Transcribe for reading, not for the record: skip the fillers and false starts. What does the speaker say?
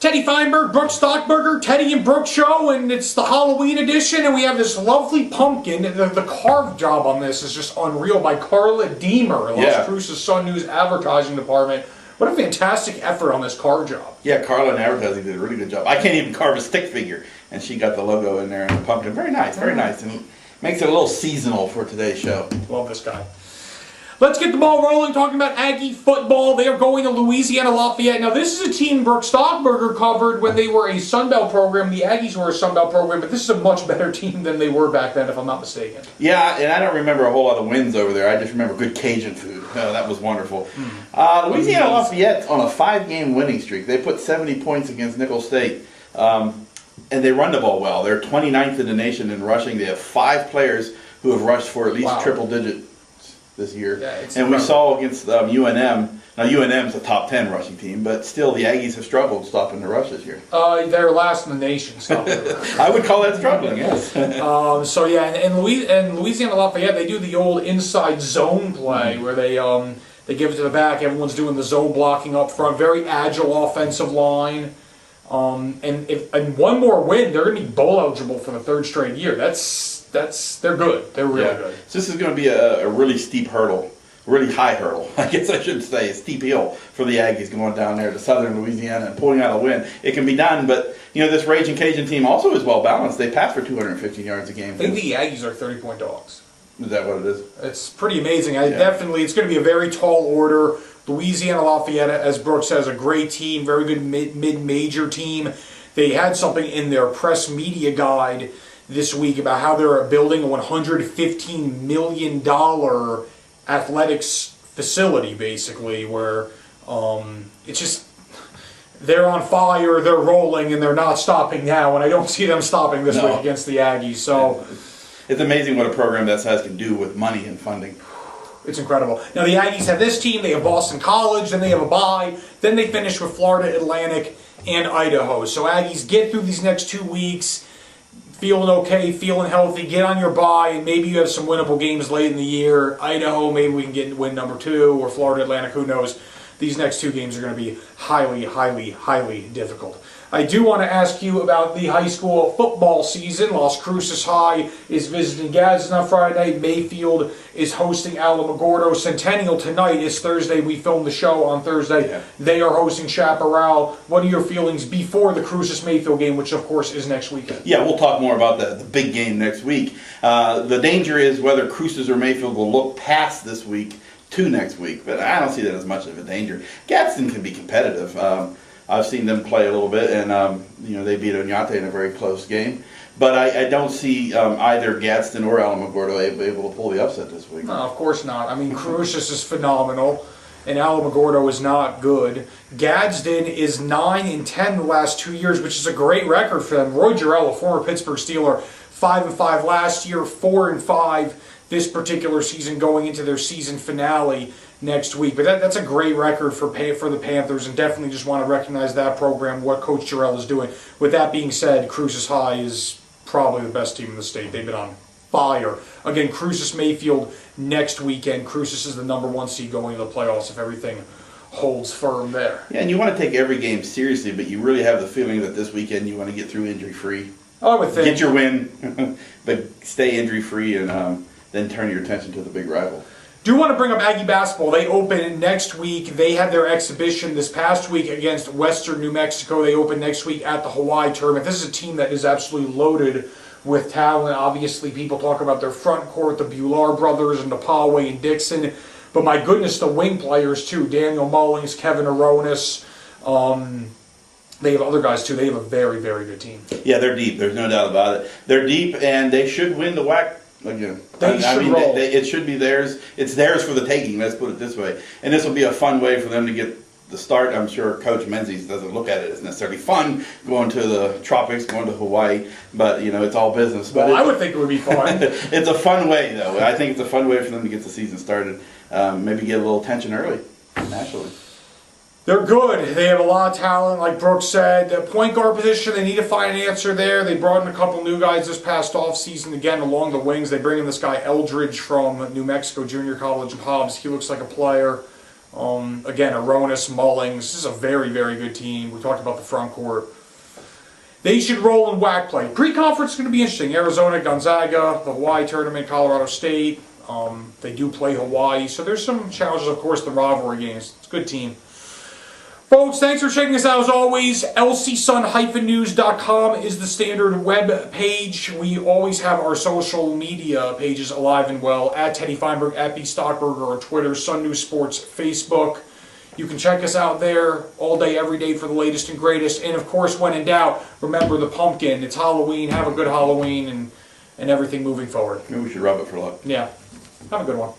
Teddy Feinberg, Brooke Stockburger, Teddy and Brook show, and it's the Halloween edition, and we have this lovely pumpkin. The carved job on this is just unreal by Carla Deemer, Las Cruces Sun News advertising department. What a fantastic effort on this carve job. Yeah, Carla in advertising did a really good job. I can't even carve a stick figure, and she got the logo in there and the pumpkin. Very nice, very nice, and makes it a little seasonal for today's show. Love this guy. Let's get the ball rolling, talking about Aggie football. They are going to Louisiana Lafayette. Now, this is a team Brooke Stockburger covered when they were a Sun Belt program. The Aggies were a Sun Belt program, but this is a much better team than they were back then, if I'm not mistaken. Yeah, and I don't remember a whole lot of wins over there. I just remember good Cajun food. Oh, that was wonderful. Louisiana Lafayette on a 5-game winning streak. They put 70 points against Nicholls State. And they run the ball well. They're 29th in the nation in rushing. They have 5 players who have rushed for at least triple-digit this year. Yeah, and we saw against UNM. Now, UNM's a top 10 rushing team, but still the Aggies have struggled stopping the rush this year. They're last in the nation stopping the rush. I would call that struggling, yes. So, yeah, and Louisiana Lafayette, they do the old inside zone play where they give it to the back. Everyone's doing the zone blocking up front. Very agile offensive line. And one more win, they're going to be bowl eligible for the 3rd straight year. They're good. They're really good. So this is going to be a really steep hurdle, really high hurdle, I guess I should say, a steep hill for the Aggies going down there to southern Louisiana and pulling out a win. It can be done, but this Raging Cajun team also is well balanced. They pass for 215 yards a game. I think the Aggies are 30-point dogs. Is that what it is? It's pretty amazing. Definitely, it's going to be a very tall order. Louisiana Lafayette, as Brooke says, a great team, very good mid-major team. They had something in their press media guide this week about how they're building a $115 million athletics facility, basically, where it's just they're on fire, they're rolling, and they're not stopping now, and I don't see them stopping this week against the Aggies. So it's amazing what a program that size can do with money and funding. It's incredible. Now, the Aggies have this team, they have Boston College, then they have a bye, then they finish with Florida Atlantic and Idaho. So Aggies, get through these next 2 weeks, feeling okay, feeling healthy, get on your bye, and maybe you have some winnable games late in the year. Idaho, maybe we can get win number 2, or Florida Atlantic, who knows. These next 2 games are going to be highly, highly, highly difficult. I do want to ask you about the high school football season. Las Cruces High is visiting Gadsden on Friday night. Mayfield is hosting Alamogordo. Centennial tonight is Thursday. We filmed the show on Thursday. Yeah. They are hosting Chaparral. What are your feelings before the Cruces Mayfield game, which of course is next weekend? Yeah, we'll talk more about the big game next week. The danger is whether Cruces or Mayfield will look past this week to next week, but I don't see that as much of a danger. Gadsden can be competitive. I've seen them play a little bit, and they beat Oñate in a very close game. But I don't see either Gadsden or Alamogordo able to pull the upset this week. No, of course not. I mean, Cruces is phenomenal, and Alamogordo is not good. Gadsden is 9-10 the last 2 years, which is a great record for them. Roy Jarrell, a former Pittsburgh Steeler, 5-5 last year, 4-5 this particular season, going into their season finale next week. But that's a great record for the Panthers, and definitely just want to recognize that program, what Coach Jarrell is doing. With that being said, Cruces High is probably the best team in the state. They've been on fire. Again, Cruces Mayfield next weekend. Cruces is the number 1 seed going to the playoffs if everything holds firm there. Yeah, and you want to take every game seriously, but you really have the feeling that this weekend you want to get through injury-free. I would think. Get your win, but stay injury-free, and then turn your attention to the big rival. Do want to bring up Aggie basketball. They open next week. They had their exhibition this past week against Western New Mexico. They open next week at the Hawaii tournament. This is a team that is absolutely loaded with talent. Obviously, people talk about their front court, the Bular brothers and the Poway and Dixon. But my goodness, the wing players too. Daniel Mullings, Kevin Aronis. They have other guys too. They have a very, very good team. Yeah, they're deep. There's no doubt about it. They're deep, and they should win the WAC. Again, it should be theirs. It's theirs for the taking. Let's put it this way. And this will be a fun way for them to get the start. I'm sure Coach Menzies doesn't look at it as necessarily fun going to the tropics, going to Hawaii, but it's all business. But I would think it would be fun. It's a fun way, though. I think it's a fun way for them to get the season started. Maybe get a little attention early, naturally. They're good. They have a lot of talent, like Brooke said. The point guard position, they need to find an answer there. They brought in a couple new guys this past offseason, again, along the wings. They bring in this guy, Eldridge, from New Mexico Junior College of Hobbs. He looks like a player. Again, Aronis, Mullings. This is a very, very good team. We talked about the front court. They should roll in WAC play. Pre-conference is going to be interesting. Arizona, Gonzaga, the Hawaii tournament, Colorado State. They do play Hawaii. So there's some challenges, of course, the rivalry games. It's a good team. Folks, thanks for checking us out as always. lcsun-news.com is the standard web page. We always have our social media pages alive and well. At Teddy Feinberg, at B. Stockberger on Twitter, Sun News Sports Facebook. You can check us out there all day, every day for the latest and greatest. And of course, when in doubt, remember the pumpkin. It's Halloween. Have a good Halloween and everything moving forward. Maybe we should rub it for luck. Yeah. Have a good one.